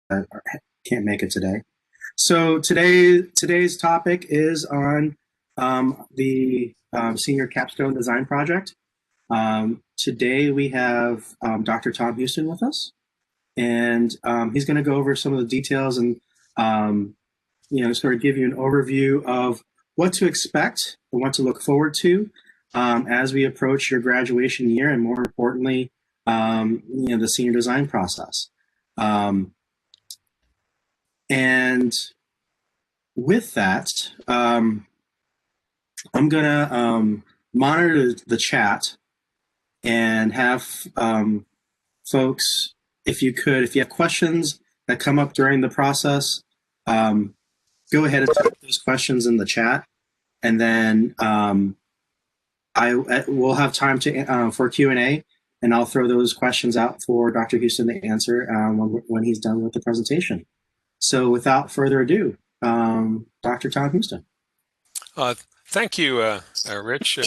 can't make it today. So today's topic is on the senior capstone design project. Today we have Dr. Tom Houston with us, and he's going to go over some of the details and sort of give you an overview of what to expect and what to look forward to as we approach your graduation year, and more importantly, the senior design process. And with that, I'm going to monitor the chat and have folks, if you have questions that come up during the process, go ahead and type those questions in the chat, and then we'll have time for Q&A, and I'll throw those questions out for Dr. Houston to answer when he's done with the presentation. So without further ado, Dr. Tom Houston. Thank you, Rich.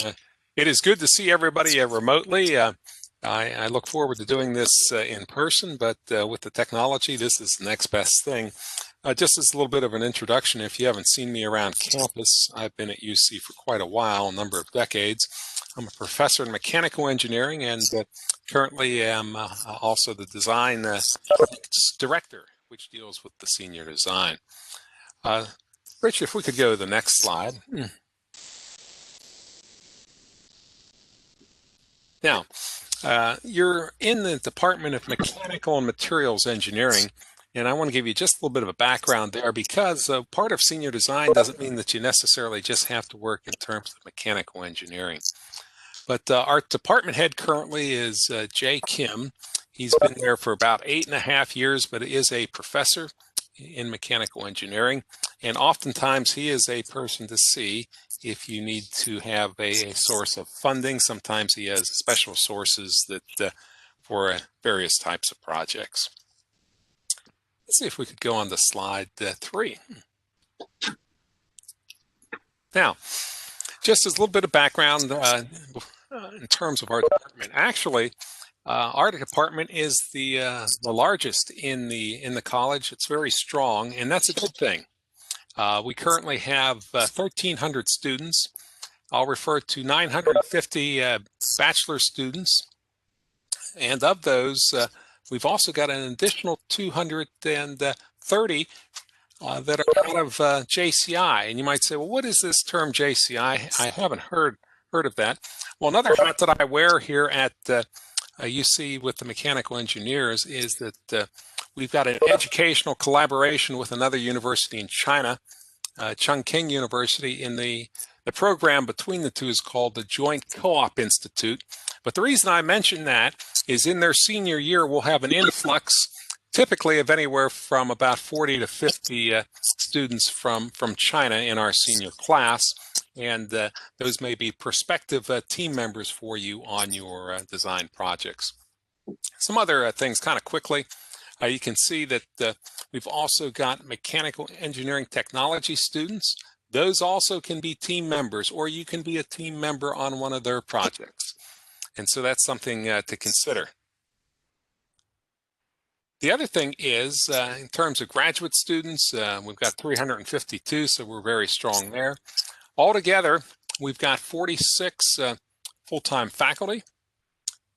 It is good to see everybody remotely. I look forward to doing this in person, but with the technology, this is the next best thing. Just as a little bit of an introduction, if you haven't seen me around campus, I've been at UC for quite a while, a number of decades. I'm a professor in mechanical engineering, and currently am also the design director, which deals with the senior design. Rich, if we could go to the next slide. Now, you're in the Department of Mechanical and Materials Engineering, and I want to give you just a little bit of a background there, because part of senior design doesn't mean that you necessarily just have to work in terms of mechanical engineering. But our department head currently is Jay Kim. He's been there for about 8.5 years, but is a professor in mechanical engineering. And oftentimes he is a person to see if you need to have a source of funding. Sometimes he has special sources that for various types of projects. Let's see if we could go on to slide 3. Now, just as a little bit of background in terms of our department. Actually, our department is the largest in the college. It's very strong, and that's a good thing. We currently have 1,300 students. I'll refer to 950 bachelor students, and of those, we've also got an additional 230 that are out of JCI. And you might say, well, what is this term JCI? I haven't heard of that. Well, another hat that I wear here at UC with the mechanical engineers is that we've got an educational collaboration with another university in China, Chongqing University. In the program between the two is called the Joint Co-op Institute. But the reason I mention that is in their senior year, we'll have an influx typically of anywhere from about 40 to 50 students from China in our senior class. And those may be prospective team members for you on your design projects. Some other things kind of quickly. You can see that we've also got mechanical engineering technology students. Those also can be team members, or you can be a team member on one of their projects. And so that's something to consider. The other thing is, in terms of graduate students, we've got 352, so we're very strong there. Altogether, we've got 46 full-time faculty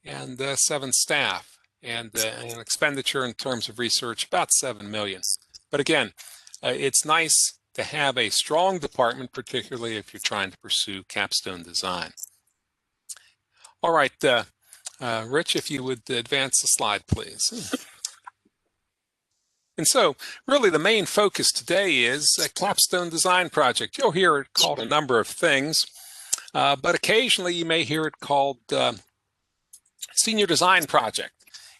and 7 staff, and an expenditure in terms of research about $7 million. But again, it's nice to have a strong department, particularly if you're trying to pursue capstone design. All right, Rich, if you would advance the slide, please. And so really the main focus today is a capstone design project. You'll hear it called a number of things, but occasionally you may hear it called senior design project.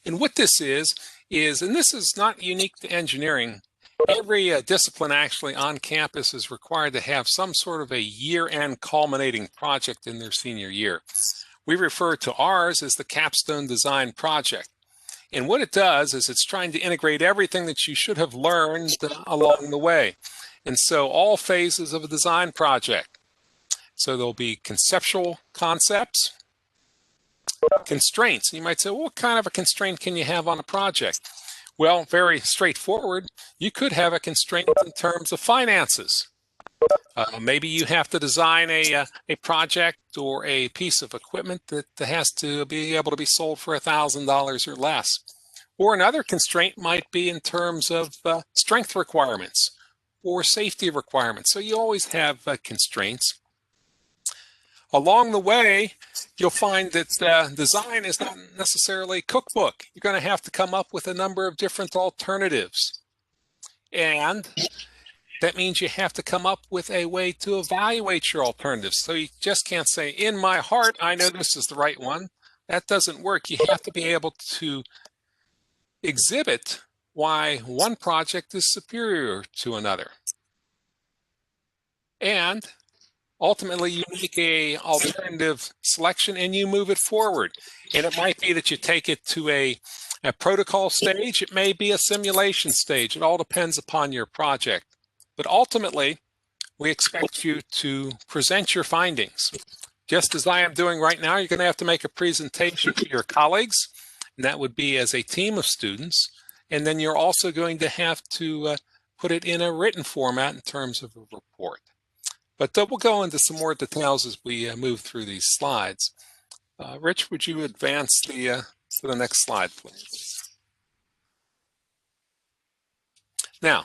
And what this is, and this is not unique to engineering, every discipline actually on campus is required to have some sort of a year-end culminating project in their senior year. We refer to ours as the capstone design project. And what it does is it's trying to integrate everything that you should have learned along the way. And so all phases of a design project. So there'll be conceptual concepts, constraints. You might say, well, what kind of a constraint can you have on a project? Well, very straightforward. You could have a constraint in terms of finances. Maybe you have to design a project or a piece of equipment that has to be able to be sold for $1,000 or less. Or another constraint might be in terms of strength requirements or safety requirements. So you always have constraints. Along the way, you'll find that design is not necessarily a cookbook. You're going to have to come up with a number of different alternatives. And that means you have to come up with a way to evaluate your alternatives. So you just can't say, in my heart, I know this is the right one. That doesn't work. You have to be able to exhibit why one project is superior to another. And ultimately, you make a alternative selection and you move it forward. And it might be that you take it to a protocol stage. It may be a simulation stage. It all depends upon your project. But ultimately, we expect you to present your findings. Just as I am doing right now, you're going to have to make a presentation to your colleagues, and that would be as a team of students. And then you're also going to have to put it in a written format in terms of a report. But we'll go into some more details as we move through these slides. Rich, would you advance to the next slide, please? Now,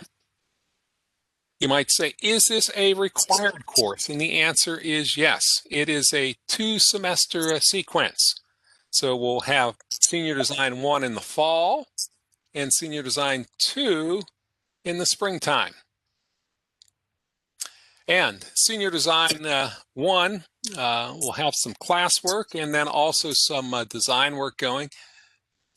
you might say, is this a required course? And the answer is yes. It is a 2-semester sequence. So we'll have Senior Design 1 in the fall and Senior Design 2 in the springtime. And Senior Design 1 will have some classwork and then also some design work going.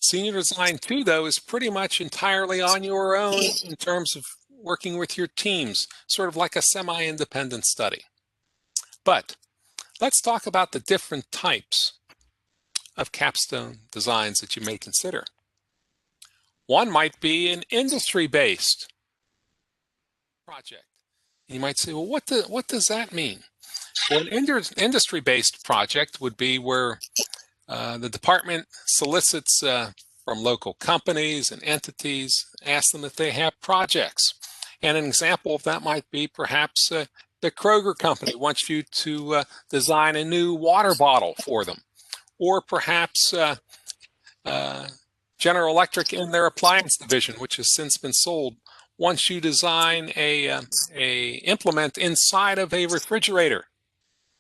Senior Design 2, though, is pretty much entirely on your own in terms of working with your teams, sort of like a semi-independent study. But let's talk about the different types of capstone designs that you may consider. One might be an industry-based project. You might say, well, what does that mean? Well, an industry-based project would be where the department solicits from local companies and entities, ask them if they have projects. And an example of that might be perhaps the Kroger company wants you to design a new water bottle for them. Or perhaps General Electric in their appliance division, which has since been sold, wants you design a implement inside of a refrigerator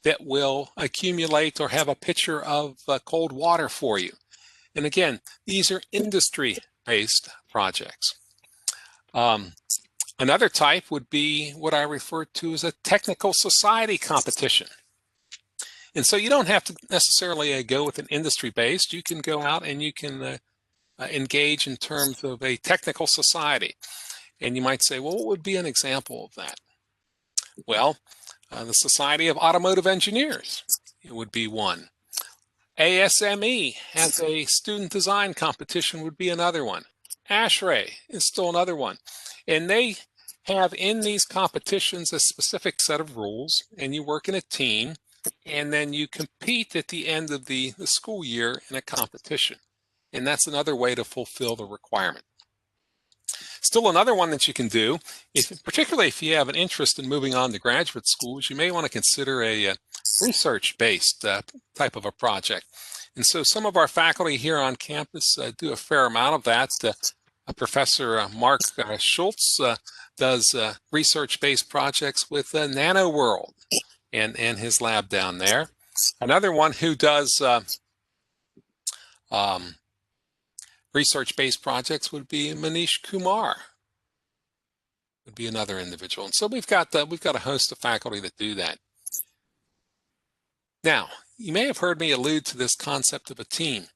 that will accumulate or have a pitcher of cold water for you. And again, these are industry-based projects. Another type would be what I refer to as a technical society competition. And so you don't have to necessarily go with an industry-based. You can go out and you can engage in terms of a technical society. And you might say, well, what would be an example of that? Well, the Society of Automotive Engineers, it would be one. ASME has a student design competition, would be another one. ASHRAE is still another one. And they have in these competitions a specific set of rules, and you work in a team, and then you compete at the end of the school year in a competition. And that's another way to fulfill the requirement. Still another one that you can do, particularly if you have an interest in moving on to graduate schools, you may want to consider a research-based type of a project. And so some of our faculty here on campus do a fair amount of that. Professor Mark Schultz does research-based projects with NanoWorld and his lab down there. Another one who does research-based projects would be Manish Kumar, would be another individual. And so we've got a host of faculty that do that. Now, you may have heard me allude to this concept of a team.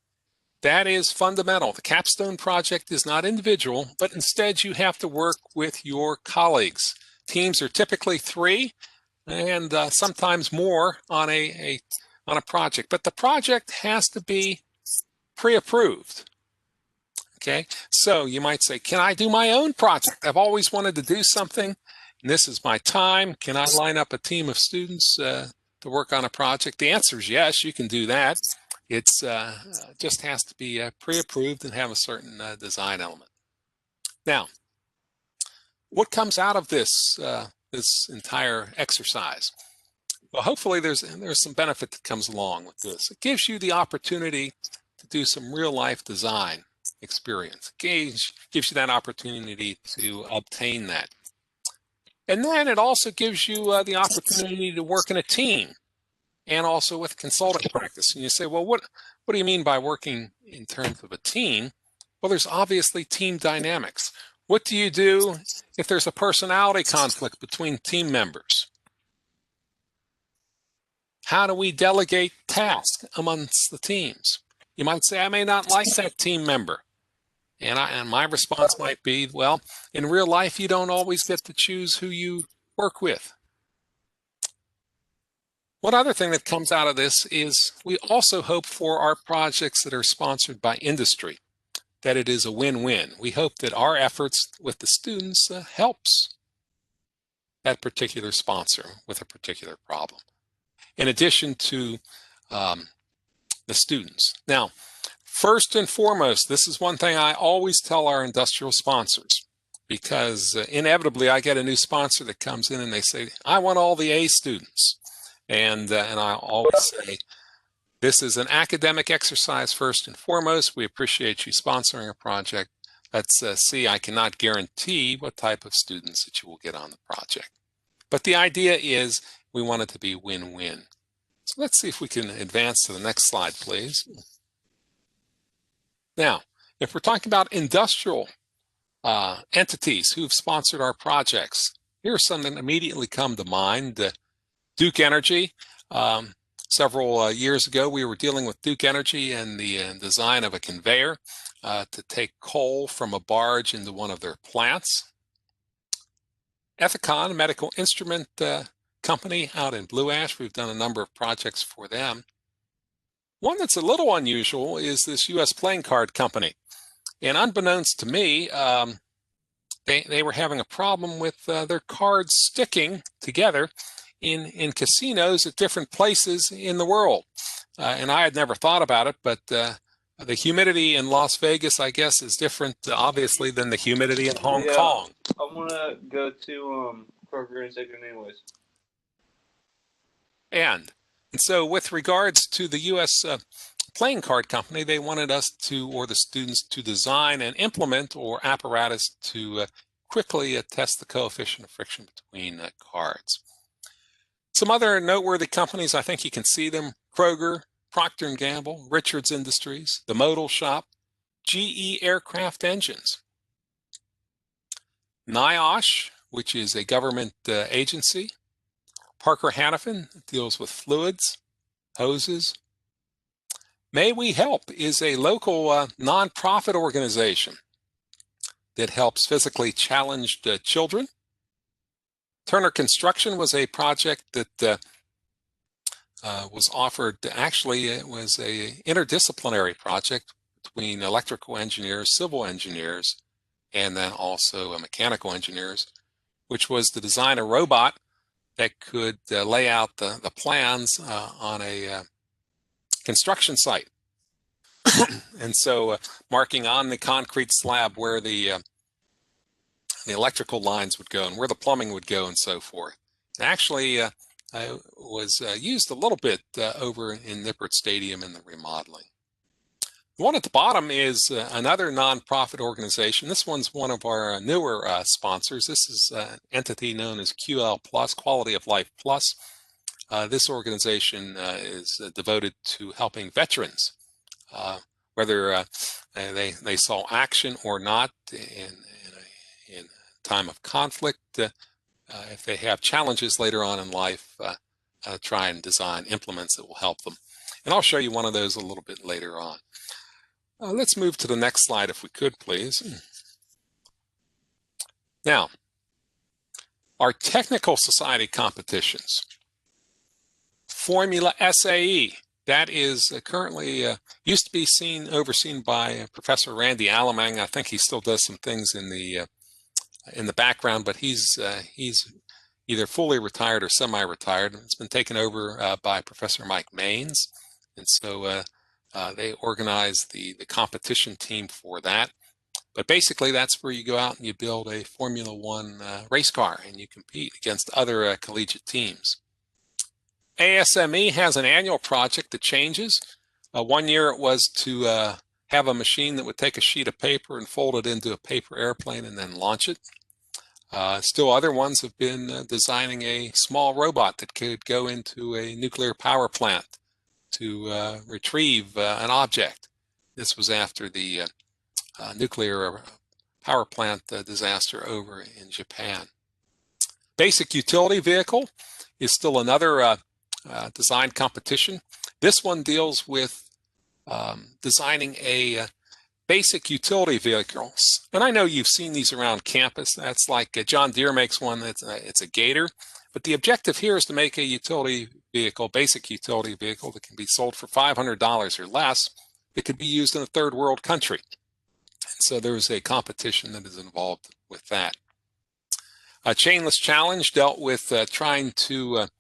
That is fundamental. The Capstone project is not individual, but instead you have to work with your colleagues. Teams are typically 3 and sometimes more on a project, but the project has to be pre-approved. Okay, so you might say, can I do my own project? I've always wanted to do something, and this is my time. Can I line up a team of students to work on a project? The answer is yes, you can do that. It's just has to be pre-approved and have a certain design element. Now, what comes out of this this entire exercise? Well, hopefully there's some benefit that comes along with this. It gives you the opportunity to do some real life design experience. It gives you that opportunity to obtain that. And then it also gives you the opportunity to work in a team and also with consulting practice. And you say, well, what do you mean by working in terms of a team? Well, there's obviously team dynamics. What do you do if there's a personality conflict between team members? How do we delegate tasks amongst the teams? You might say, I may not like that team member. And my response might be, well, in real life, you don't always get to choose who you work with. One other thing that comes out of this is we also hope for our projects that are sponsored by industry, that it is a win-win. We hope that our efforts with the students helps that particular sponsor with a particular problem, in addition to the students. Now, first and foremost, this is one thing I always tell our industrial sponsors, because inevitably I get a new sponsor that comes in and they say, I want all the A students. And I always say, this is an academic exercise first and foremost. We appreciate you sponsoring a project. Let's see, I cannot guarantee what type of students that you will get on the project. But the idea is we want it to be win-win. So let's see if we can advance to the next slide, please. Now, if we're talking about industrial entities who've sponsored our projects, here are some that immediately come to mind. Duke Energy. Several years ago, we were dealing with Duke Energy and the design of a conveyor to take coal from a barge into one of their plants. Ethicon, a medical instrument company out in Blue Ash, we've done a number of projects for them. One that's a little unusual is this U.S. playing card company. And unbeknownst to me, they were having a problem with their cards sticking together in casinos at different places in the world. And I had never thought about it, but the humidity in Las Vegas, I guess, is different, obviously, than the humidity in Hong Kong. I want to go to Kroger in a second anyways. And so with regards to the U.S. Playing card company, they wanted us to, or the students, to design and implement or apparatus to quickly test the coefficient of friction between cards. Some other noteworthy companies, I think you can see them: Kroger, Procter & Gamble, Richards Industries, the Modal Shop, GE Aircraft Engines, NIOSH, which is a government agency, Parker Hannifin deals with fluids, hoses. May We Help is a local nonprofit organization that helps physically challenged children. Turner Construction was a project that was offered. Actually, it was a interdisciplinary project between electrical engineers, civil engineers, and then also mechanical engineers, which was to design a robot that could lay out the plans on a construction site. And so marking on the concrete slab where the electrical lines would go and where the plumbing would go and so forth. It actually was used a little bit over in Nippert Stadium in the remodeling. The one at the bottom is another nonprofit organization. This one's one of our newer sponsors. This is an entity known as QL Plus, Quality of Life Plus. This organization is devoted to helping veterans, whether they saw action or not in time of conflict, if they have challenges later on in life, try and design implements that will help them. And I'll show you one of those a little bit later on. Let's move to the next slide if we could, please. Now, our technical society competitions. Formula SAE, that is currently, used to be overseen by Professor Randy Alamang. I think he still does some things in the background, but he's either fully retired or semi-retired. It's been taken over by Professor Mike Maines, and so they organized the competition team for that. But basically, that's where you go out and you build a Formula One race car and you compete against other collegiate teams. ASME has an annual project that changes. One year it was to have a machine that would take a sheet of paper and fold it into a paper airplane and then launch it. Still other ones have been designing a small robot that could go into a nuclear power plant to retrieve an object. This was after the nuclear power plant disaster over in Japan. Basic utility vehicle is still another design competition. This one deals with designing a basic utility vehicles. And I know you've seen these around campus. That's like John Deere makes one, it's a Gator. But the objective here is to make a utility vehicle, basic utility vehicle that can be sold for $500 or less. It could be used in a third world country. And so there's a competition that is involved with that. A chainless challenge dealt with trying to, and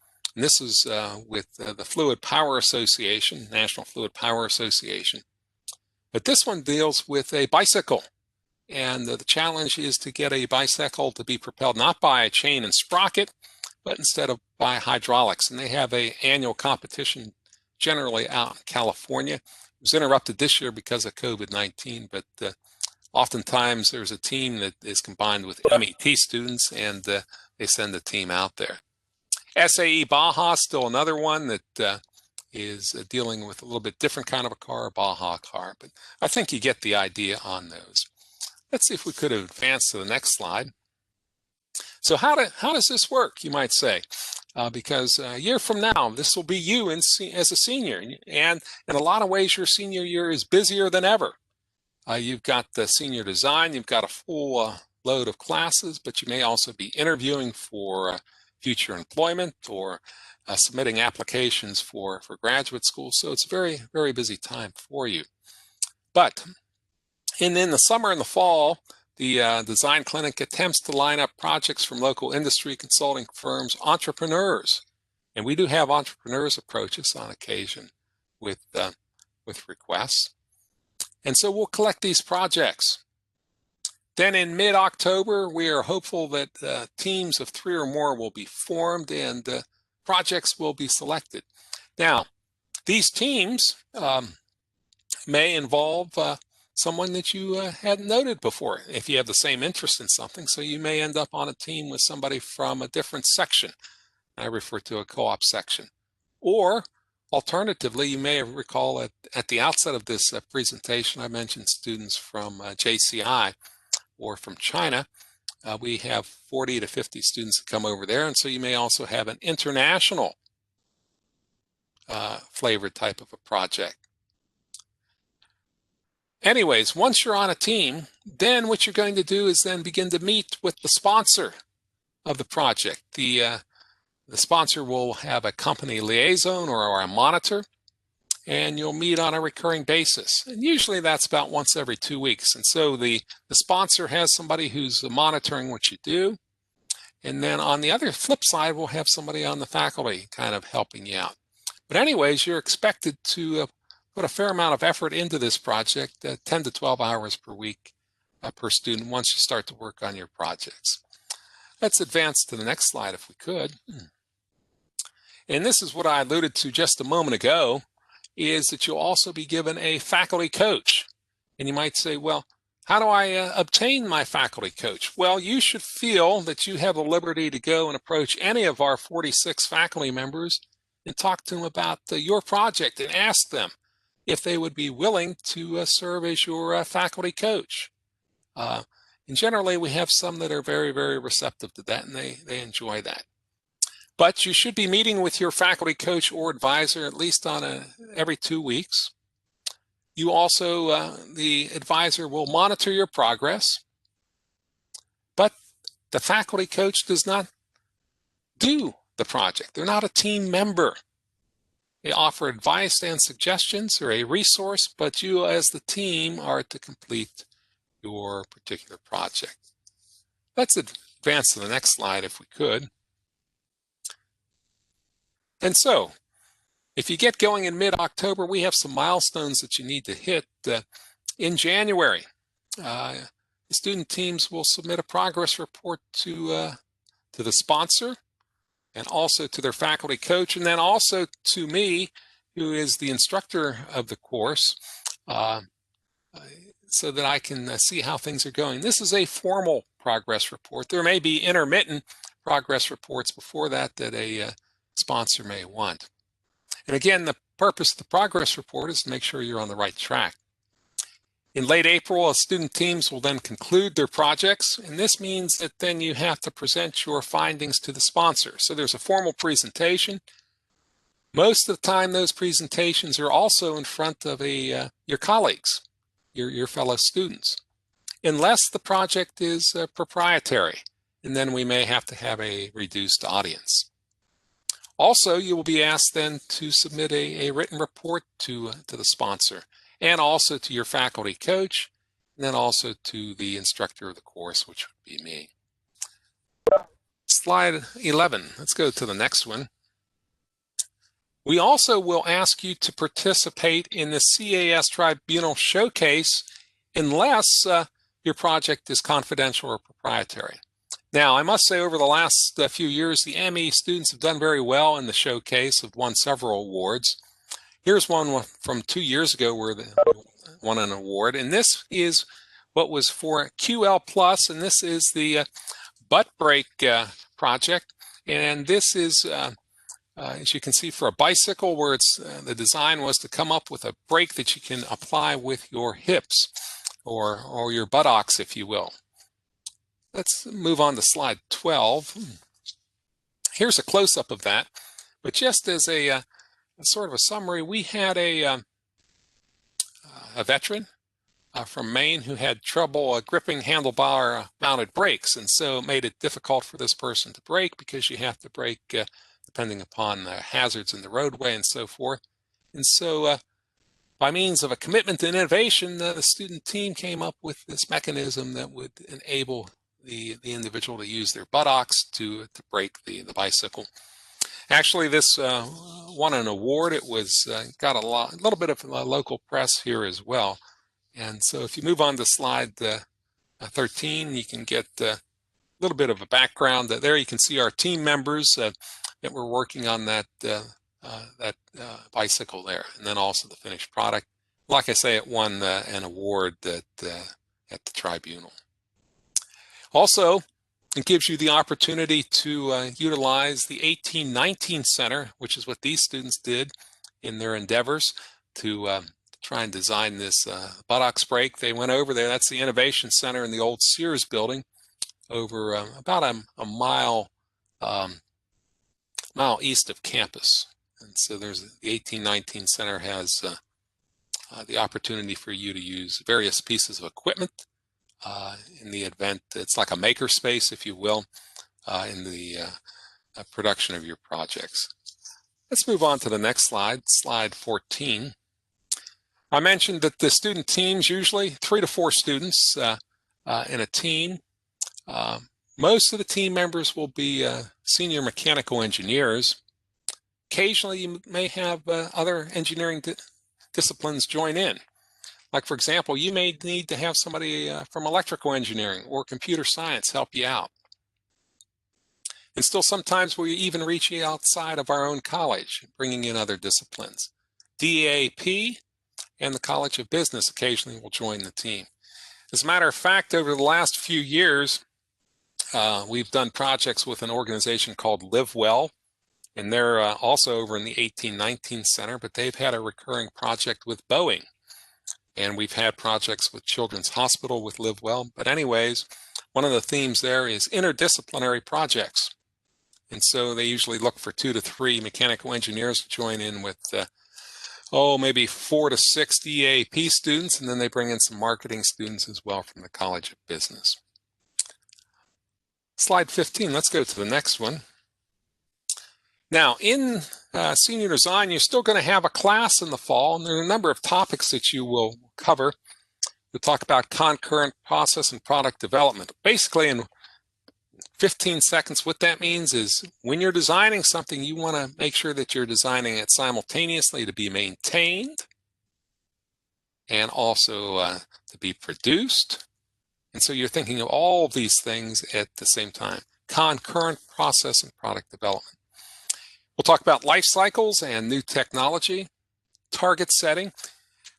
this is with the Fluid Power Association, National Fluid Power Association. But this one deals with a bicycle. And the challenge is to get a bicycle to be propelled not by a chain and sprocket, but instead of by hydraulics. And they have an annual competition generally out in California. It was interrupted this year because of COVID-19, but oftentimes there's a team that is combined with MET students and they send a team out there. SAE Baja, still another one that is dealing with a little bit different kind of a car, a Baja car, but I think you get the idea on those. Let's see if we could advance to the next slide. So how does this work, you might say? Because a year from now, this will be you as a senior, and in a lot of ways, your senior year is busier than ever. You've got the senior design, you've got a full load of classes, but you may also be interviewing for future employment or submitting applications for graduate school. So it's a very, very busy time for you. But in the summer and the fall, the Design Clinic attempts to line up projects from local industry consulting firms, entrepreneurs. And we do have entrepreneurs approach us on occasion with requests. And so we'll collect these projects. Then in mid-October, we are hopeful that teams of 3 or more will be formed and projects will be selected. Now, these teams may involve someone that you hadn't noted before if you have the same interest in something. So you may end up on a team with somebody from a different section. I refer to a co-op section. Or alternatively, you may recall at the outset of this presentation, I mentioned students from JCI or from China. We have 40 to 50 students that come over there. And so you may also have an international flavored type of a project. Anyways, once you're on a team, then what you're going to do is then begin to meet with the sponsor of the project. The sponsor will have a company liaison or a monitor, and you'll meet on a recurring basis. And usually that's about once every 2 weeks. And so the sponsor has somebody who's monitoring what you do. And then on the other flip side, we'll have somebody on the faculty kind of helping you out. But anyways, you're expected to put a fair amount of effort into this project, 10 to 12 hours per week per student once you start to work on your projects. Let's advance to the next slide if we could. And this is what I alluded to just a moment ago, is that you'll also be given a faculty coach. And you might say, well, how do I obtain my faculty coach? Well, you should feel that you have the liberty to go and approach any of our 46 faculty members and talk to them about your project and ask them if they would be willing to serve as your faculty coach. And generally, we have some that are very, very receptive to that, and they enjoy that. But you should be meeting with your faculty coach or advisor at least on every 2 weeks. You also, the advisor will monitor your progress, but the faculty coach does not do the project. They're not a team member. They offer advice and suggestions or a resource, but you as the team are to complete your particular project. Let's advance to the next slide if we could. And so, if you get going in mid-October, we have some milestones that you need to hit in January. the student teams will submit a progress report to the sponsor and also to their faculty coach, and then also to me, who is the instructor of the course, so that I can see how things are going. This is a formal progress report. There may be intermittent progress reports before that that a sponsor may want. And again, the purpose of the progress report is to make sure you're on the right track. In late April, student teams will then conclude their projects, and this means that then you have to present your findings to the sponsor. So there's a formal presentation. Most of the time, those presentations are also in front of your colleagues, your fellow students, unless the project is proprietary, and then we may have to have a reduced audience. Also, you will be asked then to submit a written report to the sponsor, and also to your faculty coach, and then also to the instructor of the course, which would be me. Slide 11, let's go to the next one. We also will ask you to participate in the CAS Tribunal Showcase unless your project is confidential or proprietary. Now, I must say over the last few years, the ME students have done very well in the showcase, have won several awards. Here's one from 2 years ago where they won an award, and this is what was for QL Plus, and this is the butt brake project, and this is as you can see, for a bicycle, where it's the design was to come up with a brake that you can apply with your hips or your buttocks, if you will. Let's move on to slide 12. Here's a close-up of that, but just as a sort of a summary, we had a veteran from Maine who had trouble gripping handlebar mounted brakes, and so it made it difficult for this person to brake because you have to brake depending upon the hazards in the roadway and so forth. And so by means of a commitment to innovation, the student team came up with this mechanism that would enable the individual to use their buttocks to brake the bicycle. Actually, this won an award. It was got a little bit of local press here as well. And so if you move on to slide 13, you can get a little bit of a background. There you can see our team members that were working on that bicycle there, and then also the finished product. Like I say, it won an award at the tribunal. Also, it gives you the opportunity to utilize the 1819 Center, which is what these students did in their endeavors to try and design this buttocks brake. They went over there. That's the Innovation Center in the old Sears building, over about a mile east of campus. And so there's the 1819 Center has the opportunity for you to use various pieces of equipment in the event. It's like a maker space, if you will, in the production of your projects. Let's move on to the next slide, slide 14. I mentioned that the student teams, usually 3 to 4 students in a team. Most of the team members will be senior mechanical engineers. Occasionally, you may have other engineering disciplines join in. Like, for example, you may need to have somebody from electrical engineering or computer science help you out. And still, sometimes we even reach outside of our own college, bringing in other disciplines. DAP and the College of Business occasionally will join the team. As a matter of fact, over the last few years, we've done projects with an organization called Live Well, and they're also over in the 1819 Center, but they've had a recurring project with Boeing. And we've had projects with Children's Hospital with Live Well. But anyways, one of the themes there is interdisciplinary projects. And so they usually look for 2 to 3 mechanical engineers to join in with, maybe 4 to 6 DAP students, and then they bring in some marketing students as well from the College of Business. Slide 15, let's go to the next one. Now, in senior design, you're still going to have a class in the fall, and there are a number of topics that you will cover. We'll talk about concurrent process and product development. Basically, in 15 seconds, what that means is when you're designing something, you want to make sure that you're designing it simultaneously to be maintained and also to be produced And so you're thinking of all of these things at the same time. Concurrent process and product development. We'll talk about life cycles and new technology, target setting.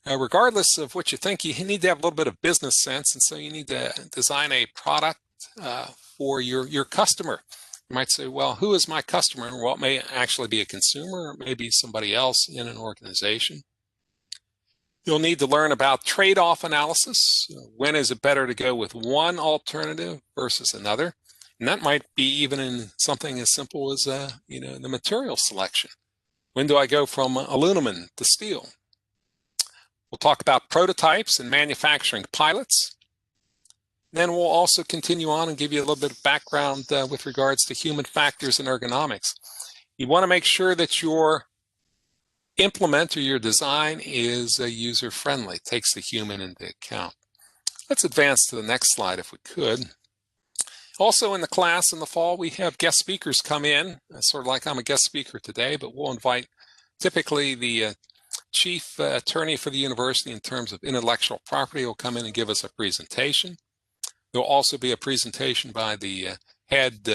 Regardless of what you think, you need to have a little bit of business sense, and so you need to design a product for your customer. You might say, well, who is my customer? Well, it may actually be a consumer, or maybe somebody else in an organization. You'll need to learn about trade-off analysis. When is it better to go with one alternative versus another? And that might be even in something as simple as the material selection. When do I go from aluminum to steel? We'll talk about prototypes and manufacturing pilots. Then we'll also continue on and give you a little bit of background with regards to human factors and ergonomics. You want to make sure that your implement or your design is user-friendly, takes the human into account. Let's advance to the next slide if we could. Also in the class in the fall, we have guest speakers come in, sort of like I'm a guest speaker today, but we'll invite typically the chief attorney for the university in terms of intellectual property will come in and give us a presentation. There will also be a presentation by the head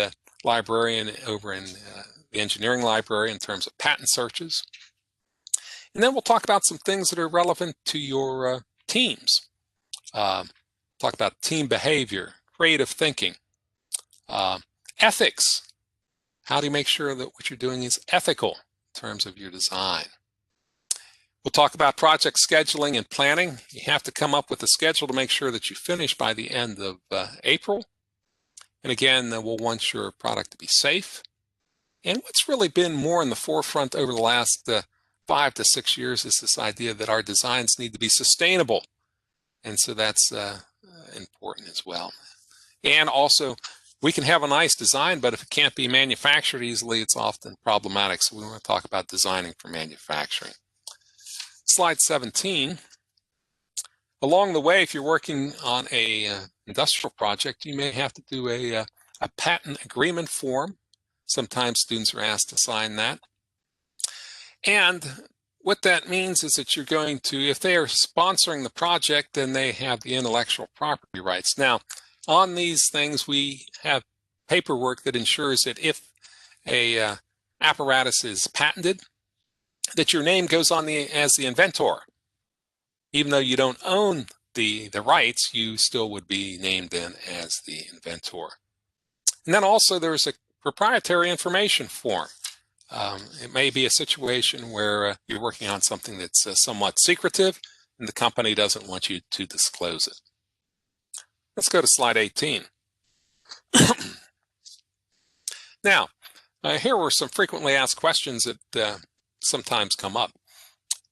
librarian over in the engineering library in terms of patent searches. And then we'll talk about some things that are relevant to your teams. Talk about team behavior, creative thinking, ethics. How do you make sure that what you're doing is ethical in terms of your design? We'll talk about project scheduling and planning. You have to come up with a schedule to make sure that you finish by the end of April. And again, we'll want your product to be safe. And what's really been more in the forefront over the last 5 to 6 years is this idea that our designs need to be sustainable. And so that's important as well. And also, we can have a nice design, but if it can't be manufactured easily, it's often problematic. So we want to talk about designing for manufacturing. Slide 17. Along the way, if you're working on a industrial project, you may have to do a patent agreement form. Sometimes students are asked to sign that. And what that means is that you're going to, if they are sponsoring the project, then they have the intellectual property rights. Now, on these things, we have paperwork that ensures that if a apparatus is patented, that your name goes on as the inventor. Even though you don't own the rights, you still would be named in as the inventor. And then also there's a proprietary information form. It may be a situation where you're working on something that's somewhat secretive and the company doesn't want you to disclose it. Let's go to slide 18. Now, here were some frequently asked questions that sometimes come up.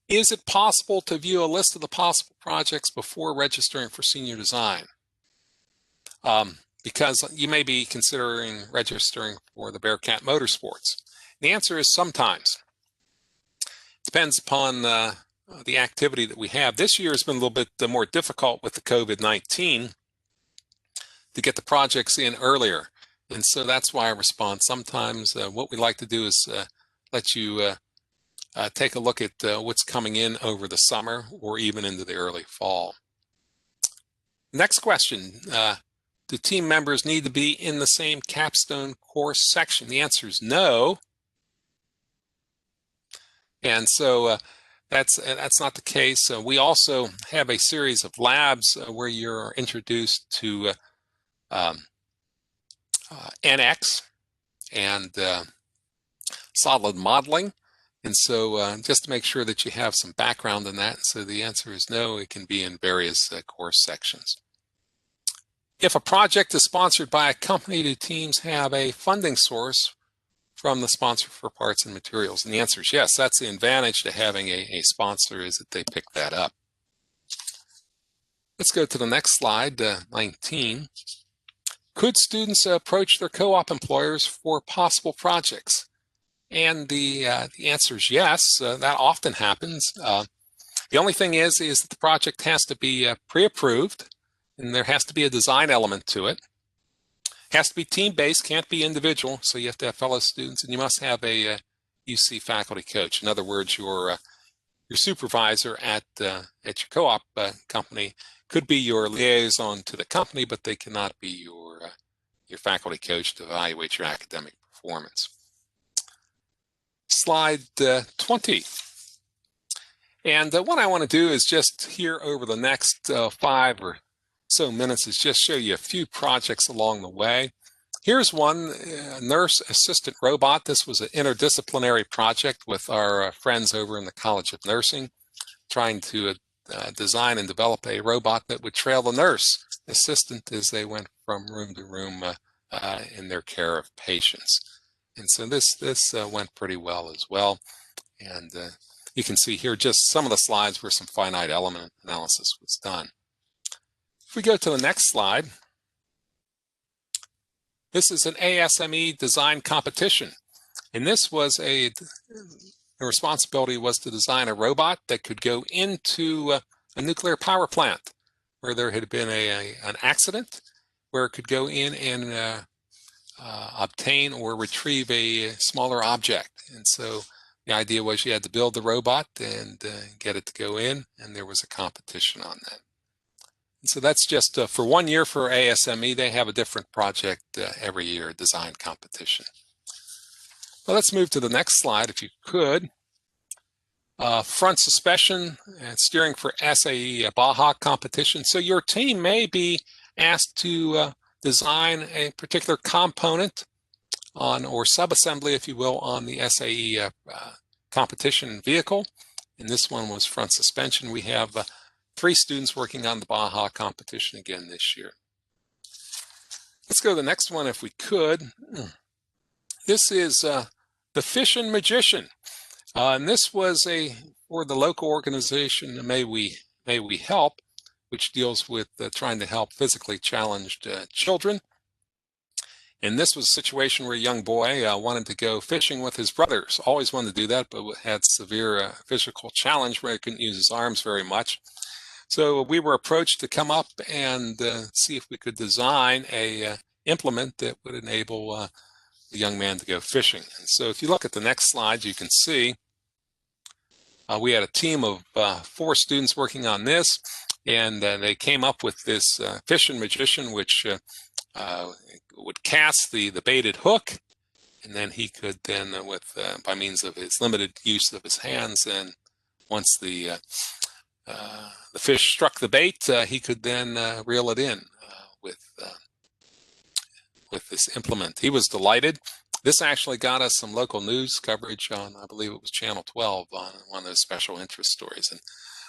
Is it possible to view a list of the possible projects before registering for senior design? Because you may be considering registering for the Bearcat Motorsports. The answer is sometimes. Depends upon the activity that we have. This year has been a little bit more difficult with the COVID-19 to get the projects in earlier. And so that's why I respond. Sometimes what we like to do is let you take a look at what's coming in over the summer or even into the early fall. Next question, do team members need to be in the same capstone course section? The answer is no. And so that's not the case. We also have a series of labs where you're introduced to NX and solid modeling. And so just to make sure that you have some background in that. So the answer is no, it can be in various course sections. If a project is sponsored by a company, do teams have a funding source from the sponsor for parts and materials? And the answer is yes. That's the advantage to having a sponsor, is that they pick that up. Let's go to the next slide, 19. Could students approach their co-op employers for possible projects? And the answer is yes. That often happens. The only thing is that the project has to be pre-approved, and there has to be a design element to it. It has to be team-based, can't be individual, so you have to have fellow students, and you must have a UC faculty coach. In other words, your supervisor at your co-op company could be your liaison to the company, but they cannot be your faculty coach to evaluate your academic performance. Slide 20. And what I want to do is just here over the next 5 or so minutes is just show you a few projects along the way. Here's one, nurse assistant robot. This was an interdisciplinary project with our friends over in the College of Nursing, trying to design and develop a robot that would trail the nurse assistant as they went from room to room in their care of patients. And so this went pretty well as well. And you can see here just some of the slides where some finite element analysis was done. If we go to the next slide, this is an ASME design competition. And this was the responsibility was to design a robot that could go into a nuclear power plant where there had been an accident, where it could go in and obtain or retrieve a smaller object. And so the idea was you had to build the robot and get it to go in, and there was a competition on that. And so that's just for 1 year for ASME. They have a different project every year, a design competition. Well, let's move to the next slide, if you could. Front suspension and steering for SAE Baja competition. So your team may be asked to design a particular component on, or subassembly, if you will, on the SAE competition vehicle. And this one was front suspension. We have 3 students working on the Baja competition again this year. Let's go to the next one if we could. This is the Fish and Magician. And this was for the local organization, May We Help, which deals with trying to help physically challenged children. And this was a situation where a young boy wanted to go fishing with his brothers. Always wanted to do that, but had severe physical challenge where he couldn't use his arms very much. So we were approached to come up and see if we could design a implement that would enable the young man to go fishing. And so if you look at the next slide, you can see we had a team of 4 students working on this, and they came up with this Fish and Magician, which would cast the baited hook, and then he could then, by means of his limited use of his hands, and once the fish struck the bait, he could then reel it in with this implement. He was delighted. This actually got us some local news coverage on, I believe it was Channel 12, on one of those special interest stories. And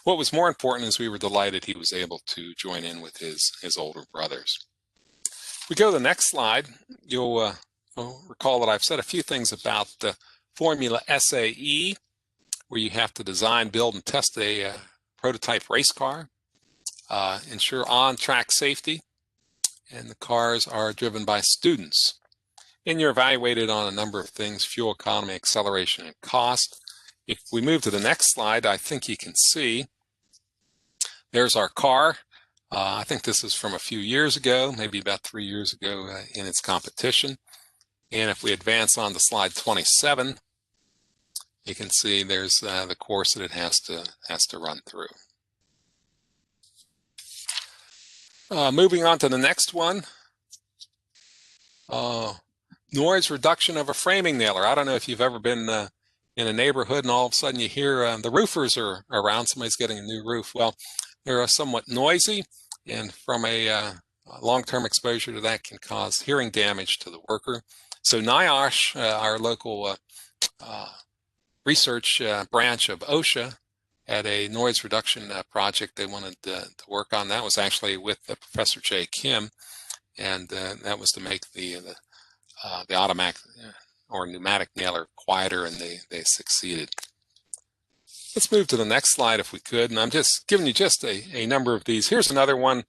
what was more important is we were delighted he was able to join in with his older brothers. If we go to the next slide, you'll recall that I've said a few things about the Formula SAE, where you have to design, build, and test a prototype race car, ensure on-track safety, and the cars are driven by students. And you're evaluated on a number of things: fuel economy, acceleration, and cost. If we move to the next slide, I think you can see there's our car. I think this is from a few years ago, maybe about 3 years ago in its competition. And if we advance on to slide 27, you can see there's the course that it has to run through. Moving on to the next one. Noise reduction of a framing nailer. I don't know if you've ever been in a neighborhood and all of a sudden you hear the roofers are around, somebody's getting a new roof. Well, they're somewhat noisy, and from a long-term exposure to that can cause hearing damage to the worker. So NIOSH, our local research branch of OSHA, had a noise reduction project they wanted to work on. That was actually with Professor Jay Kim, and that was to make the automatic or pneumatic nailer quieter, and they succeeded. Let's move to the next slide if we could, and I'm just giving you just a number of these. Here's another one.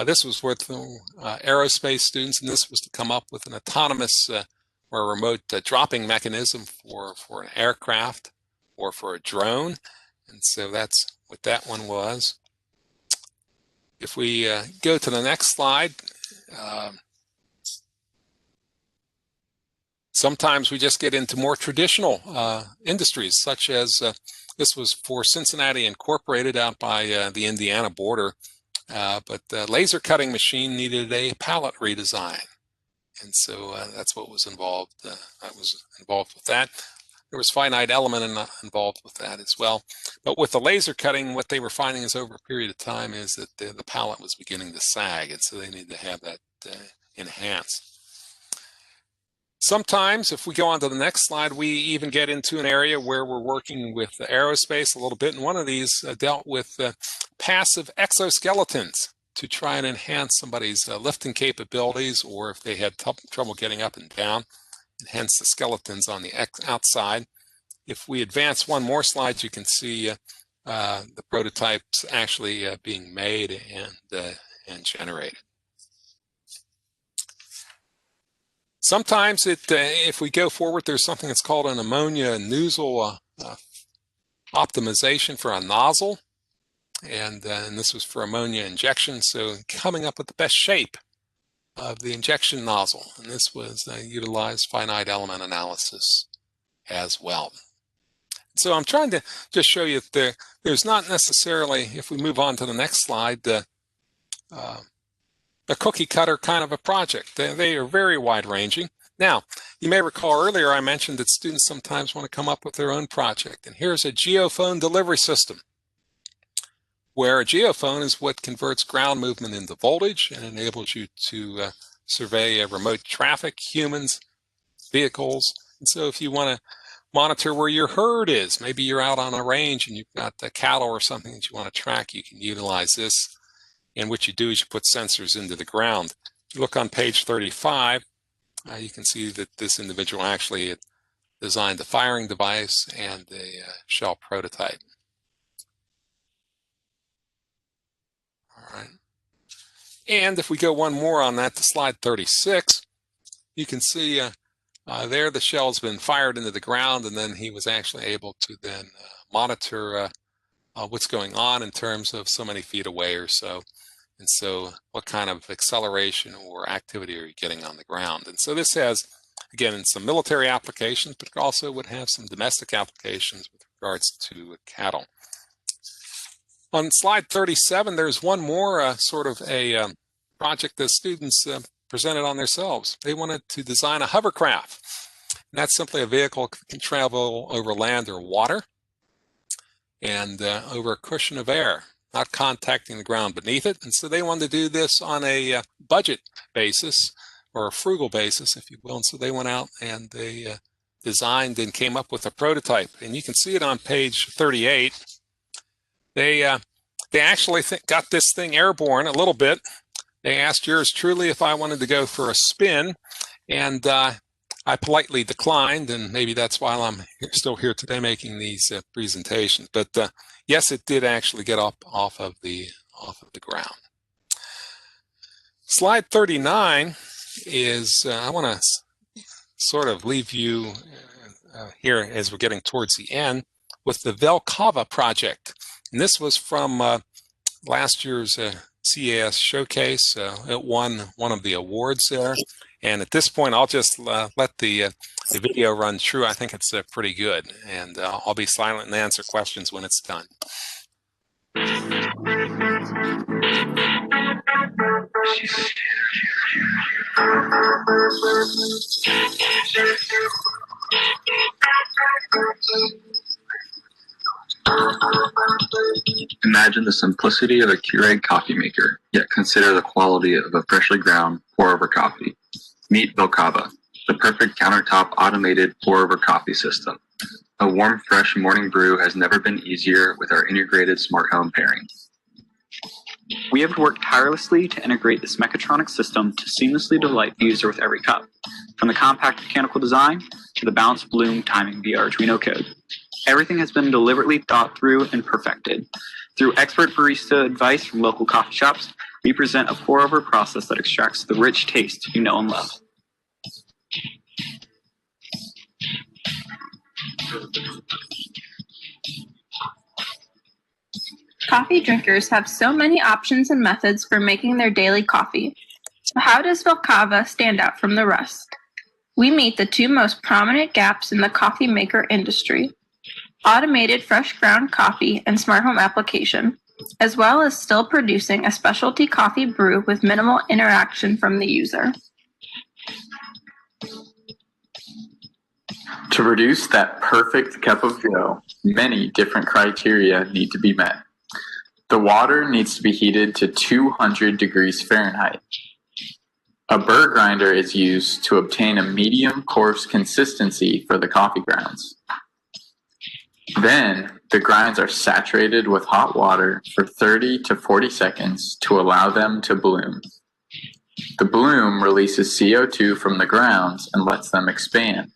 This was with aerospace students, and this was to come up with an autonomous or a remote dropping mechanism for an aircraft or for a drone. And so that's what that one was. If we go to the next slide, sometimes we just get into more traditional industries, such as this was for Cincinnati Incorporated out by the Indiana border. but the laser cutting machine needed a pallet redesign. And so that's what was involved. I was involved with that. There was finite element involved with that as well. But with the laser cutting, what they were finding is over a period of time is that the pallet was beginning to sag, and so they needed to have that enhanced. Sometimes, if we go on to the next slide, we even get into an area where we're working with aerospace a little bit, and one of these dealt with passive exoskeletons to try and enhance somebody's lifting capabilities, or if they had trouble getting up and down, enhance the skeletons on the outside. If we advance one more slide, you can see the prototypes actually being made and generated. Sometimes if we go forward, there's something that's called an ammonia nozzle optimization for a nozzle. And this was for ammonia injection. So coming up with the best shape of the injection nozzle. And this was utilized finite element analysis as well. So I'm trying to just show you that there's not necessarily, if we move on to the next slide, a cookie cutter kind of a project. They are very wide ranging. Now, you may recall earlier I mentioned that students sometimes want to come up with their own project. And here's a geophone delivery system, where a geophone is what converts ground movement into voltage and enables you to survey remote traffic, humans, vehicles. And so if you want to monitor where your herd is, maybe you're out on a range and you've got cattle or something that you want to track, you can utilize this. And what you do is you put sensors into the ground. If you look on page 35, you can see that this individual actually designed a firing device and a shell prototype. All right. And if we go one more on that to slide 36, you can see there the shell's been fired into the ground, and then he was actually able to then monitor what's going on in terms of so many feet away or so. And so what kind of acceleration or activity are you getting on the ground? And so this has, again, some military applications, but it also would have some domestic applications with regards to cattle. On slide 37, there's one more sort of a project that students presented on themselves. They wanted to design a hovercraft. And that's simply a vehicle that can travel over land or water and over a cushion of air, not contacting the ground beneath it. And so they wanted to do this on a budget basis, or a frugal basis, if you will. And so they went out and they designed and came up with a prototype. And you can see it on page 38. They actually got this thing airborne a little bit. They asked yours truly if I wanted to go for a spin, and I politely declined, and maybe that's why I'm still here today making these presentations. But yes, it did actually get up off of the ground. Slide 39 is, I want to sort of leave you here as we're getting towards the end with the Velkava project. And this was from last year's CAS showcase. It won one of the awards there. And at this point, I'll just let the video run through. I think it's pretty good. And I'll be silent and answer questions when it's done. Imagine the simplicity of a Keurig coffee maker, yet consider the quality of a freshly ground pour-over coffee. Meet Velkava, the perfect countertop automated pour-over coffee system. A warm, fresh morning brew has never been easier with our integrated smart home pairing. We have worked tirelessly to integrate this mechatronic system to seamlessly delight the user with every cup, from the compact mechanical design to the balanced bloom timing via Arduino code. Everything has been deliberately thought through and perfected. Through expert barista advice from local coffee shops, we present a pour-over process that extracts the rich taste you know and love. Coffee drinkers have so many options and methods for making their daily coffee. So how does Velkava stand out from the rest? We meet the two most prominent gaps in the coffee maker industry: automated fresh ground coffee and smart home application. as well as still producing a specialty coffee brew with minimal interaction from the user. To produce that perfect cup of joe, many different criteria need to be met. The water needs to be heated to 200 degrees Fahrenheit. A burr grinder is used to obtain a medium coarse consistency for the coffee grounds. Then, the grinds are saturated with hot water for 30 to 40 seconds to allow them to bloom. The bloom releases CO2 from the grounds and lets them expand.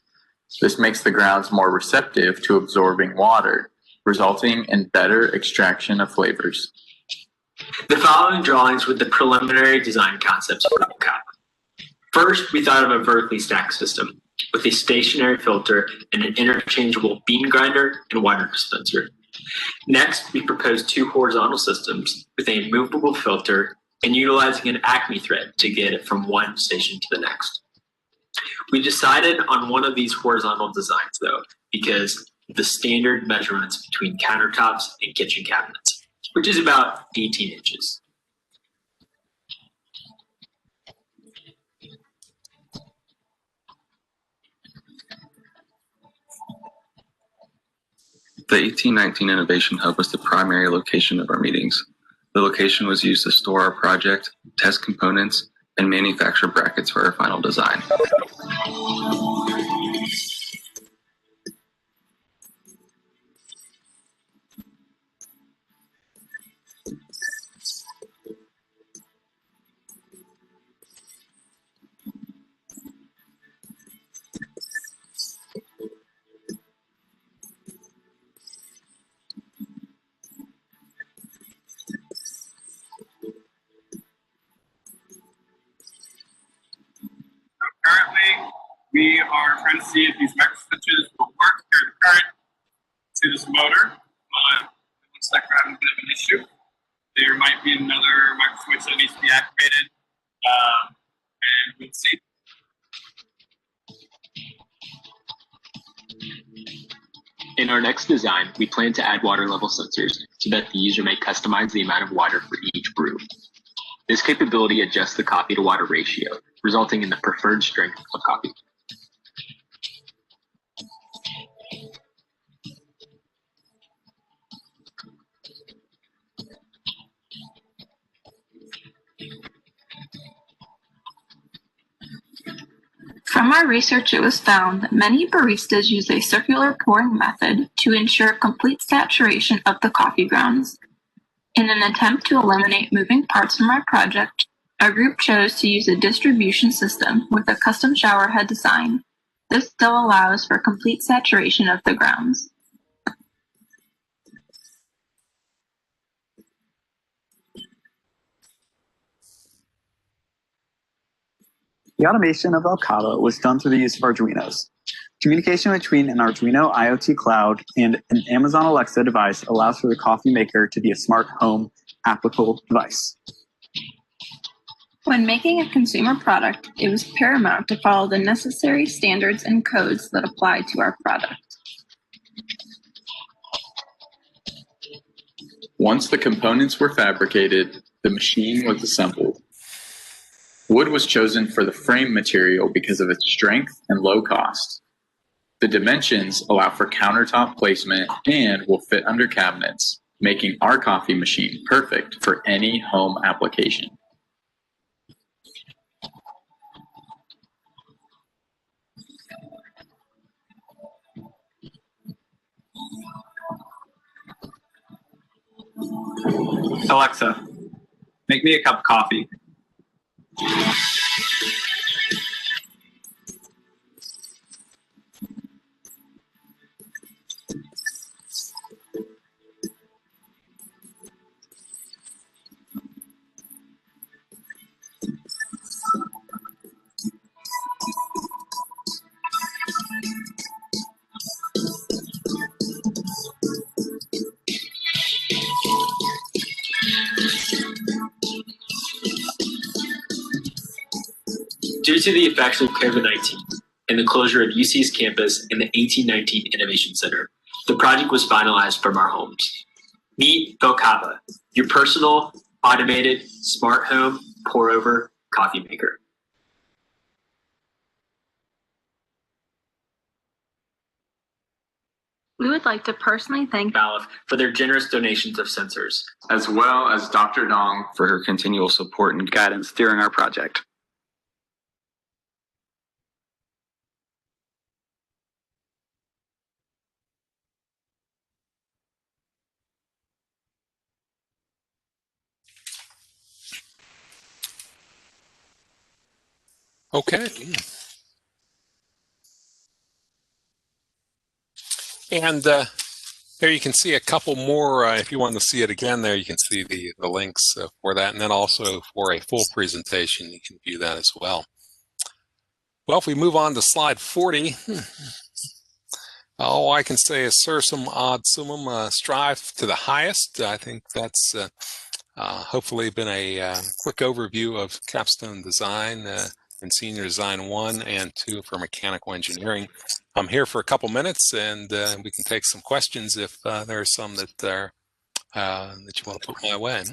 This makes the grounds more receptive to absorbing water, resulting in better extraction of flavors. The following drawings were the preliminary design concepts for Cava. First, we thought of a vertically stacked system with a stationary filter and an interchangeable bean grinder and water dispenser. Next, we proposed two horizontal systems with a movable filter and utilizing an Acme thread to get it from one station to the next. We decided on one of these horizontal designs though, because the standard measurements between countertops and kitchen cabinets, which is about 18 inches. The 1819 Innovation Hub was the primary location of our meetings. The location was used to store our project, test components, and manufacture brackets for our final design. Currently, we are trying to see if these micro switches will work to carry the current to this motor. It looks like we're having a bit of an issue. There might be another micro switch that needs to be activated, and we'll see. In our next design, we plan to add water level sensors so that the user may customize the amount of water for each brew. This capability adjusts the coffee to water ratio, resulting in the preferred strength of coffee. From our research, it was found that many baristas use a circular pouring method to ensure complete saturation of the coffee grounds. In an attempt to eliminate moving parts from our project, our group chose to use a distribution system with a custom shower head design. This still allows for complete saturation of the grounds. The automation of Cava was done through the use of Arduinos. Communication between an Arduino IoT cloud and an Amazon Alexa device allows for the coffee maker to be a smart home applicable device. When making a consumer product, it was paramount to follow the necessary standards and codes that apply to our product. Once the components were fabricated, the machine was assembled. Wood was chosen for the frame material because of its strength and low cost. The dimensions allow for countertop placement and will fit under cabinets, making our coffee machine perfect for any home application. Alexa, make me a cup of coffee. Due to the effects of COVID-19 and the closure of UC's campus and the 1819 Innovation Center, the project was finalized from our homes. Meet Belcava, your personal, automated, smart home pour-over coffee maker. We would like to personally thank Valve for their generous donations of sensors, as well as Dr. Dong for her continual support and guidance during our project. Okay. And there you can see a couple more. If you want to see it again there, you can see the links for that. And then also for a full presentation, you can view that as well. Well, if we move on to slide 40, all I can say is sursum ad summum, strive to the highest. I think that's hopefully been a quick overview of Capstone Design and Senior Design 1 and 2 for mechanical engineering. I'm here for a couple minutes, and we can take some questions if there are some that are that you want to put my way.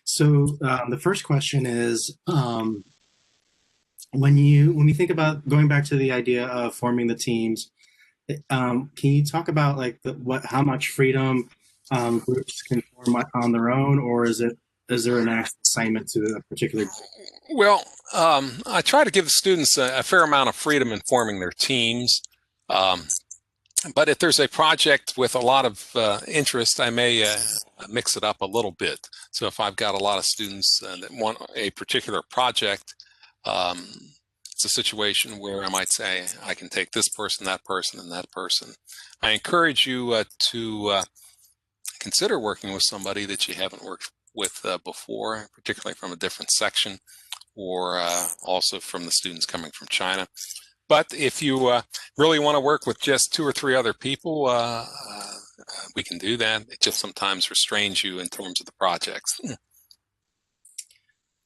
So the first question is, when we think about going back to the idea of forming the teams, can you talk about like how much freedom groups can form on their own, or is there an assignment to a particular group? Well, I try to give the students a fair amount of freedom in forming their teams. But if there's a project with a lot of interest, I may mix it up a little bit. So if I've got a lot of students that want a particular project, it's a situation where I might say, I can take this person, that person, and that person. I encourage you to consider working with somebody that you haven't worked with before, particularly from a different section, or also from the students coming from China. But if you really want to work with just 2 or 3 other people, we can do that. It just sometimes restrains you in terms of the projects.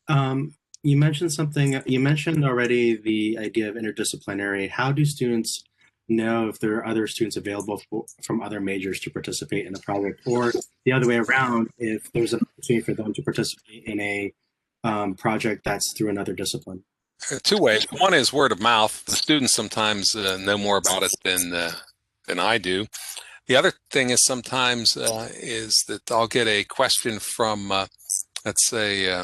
You mentioned something. You mentioned already the idea of interdisciplinary. How do students know if there are other students available from other majors to participate in the project, or the other way around, if there's an opportunity for them to participate in a project that's through another discipline? 2 ways. One is word of mouth. The students sometimes know more about it than I do. The other thing is sometimes is that I'll get a question from, let's say,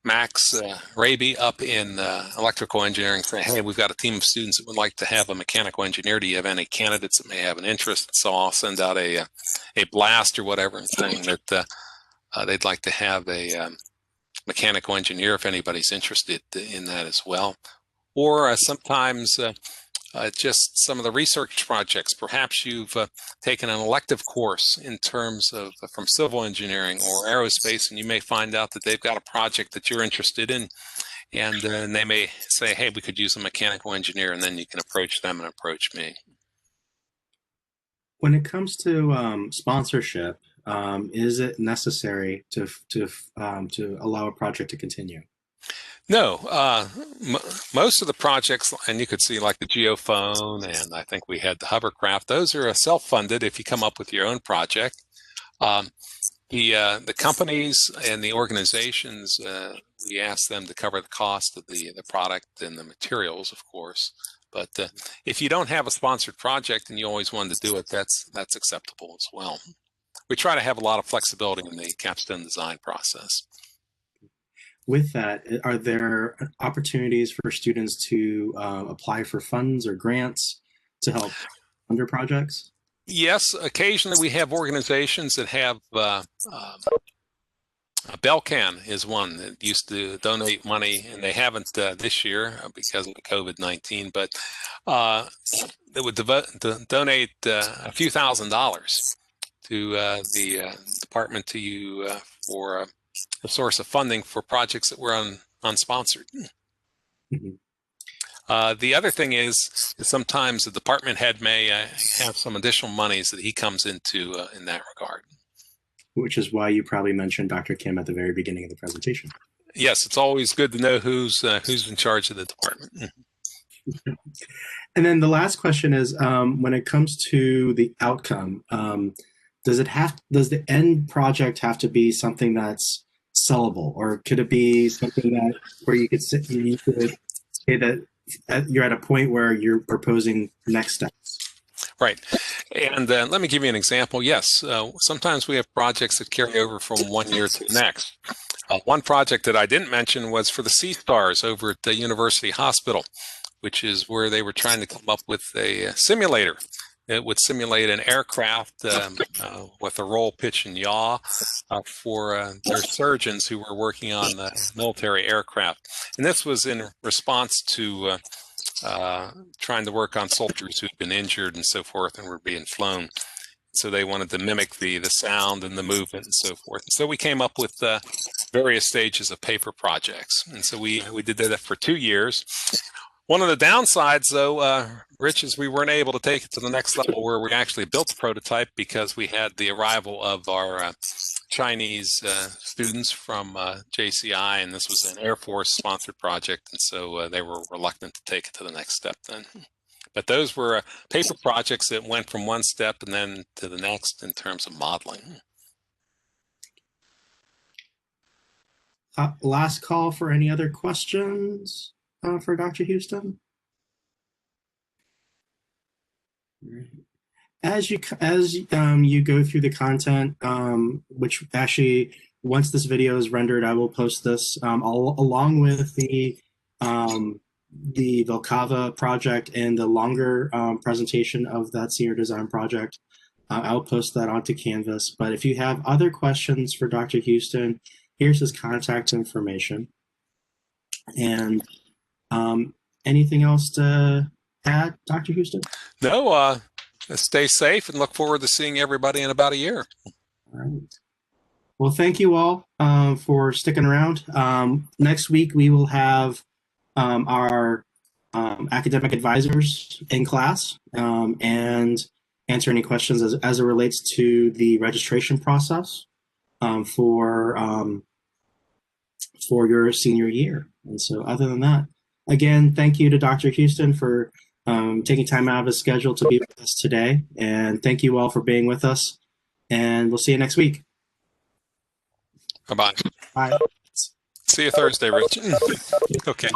Max Raby up in electrical engineering saying, hey, we've got a team of students that would like to have a mechanical engineer. Do you have any candidates that may have an interest? So I'll send out a blast or whatever and saying that they'd like to have a mechanical engineer if anybody's interested in that as well. Or sometimes just some of the research projects. Perhaps you've taken an elective course in terms of from civil engineering or aerospace, and you may find out that they've got a project that you're interested in, and they may say, hey, we could use a mechanical engineer, and then you can approach them and approach me. When it comes to sponsorship, is it necessary to allow a project to continue? No, most of the projects, and you could see like the geophone, and I think we had the hovercraft, those are self-funded if you come up with your own project. The companies and the organizations, we ask them to cover the cost of the product and the materials, of course. But if you don't have a sponsored project and you always wanted to do it, that's acceptable as well. We try to have a lot of flexibility in the capstone design process. With that, are there opportunities for students to apply for funds or grants to help fund their projects? Yes, occasionally we have organizations that have, Belcan is one that used to donate money, and they haven't this year because of the COVID-19, but they would donate a few $1,000s to the department to you for a source of funding for projects that were unsponsored. Mm-hmm. The other thing is sometimes the department head may have some additional monies that he comes into in that regard. Which is why you probably mentioned Dr. Kim at the very beginning of the presentation. Yes, it's always good to know who's in charge of the department. And then the last question is, when it comes to the outcome, does the end project have to be something that's sellable, or could it be something that where you could say that you're at a point where you're proposing next steps? Right. And let me give you an example. Yes, sometimes we have projects that carry over from one year to the next. One project that I didn't mention was for the Sea Stars over at the University Hospital, which is where they were trying to come up with a simulator that would simulate an aircraft with a roll, pitch, and yaw for their surgeons who were working on the military aircraft. And this was in response to trying to work on soldiers who'd been injured and so forth and were being flown. So they wanted to mimic the sound and the movement and so forth. And so we came up with various stages of paper projects. And so we did that for 2 years. One of the downsides, though, Rich, is we weren't able to take it to the next level where we actually built the prototype because we had the arrival of our Chinese students from JCI, and this was an Air Force sponsored project, and so they were reluctant to take it to the next step then. But those were paper projects that went from one step and then to the next in terms of modeling. Last call for any other questions for Dr. Houston. As you go through the content, which actually once this video is rendered, I will post this along with the Velcava project and the longer presentation of that senior design project. I'll post that onto Canvas. But if you have other questions for Dr. Houston, here's his contact information. And anything else to add, Dr. Houston? No, stay safe and look forward to seeing everybody in about a year. All right. Well, thank you all for sticking around. Next week, we will have our academic advisors in class and answer any questions as it relates to the registration process for your senior year. And so other than that, again, thank you to Dr. Houston for taking time out of his schedule to be with us today. And thank you all for being with us. And we'll see you next week. Bye-bye. Bye. See you Thursday, Rich. Okay.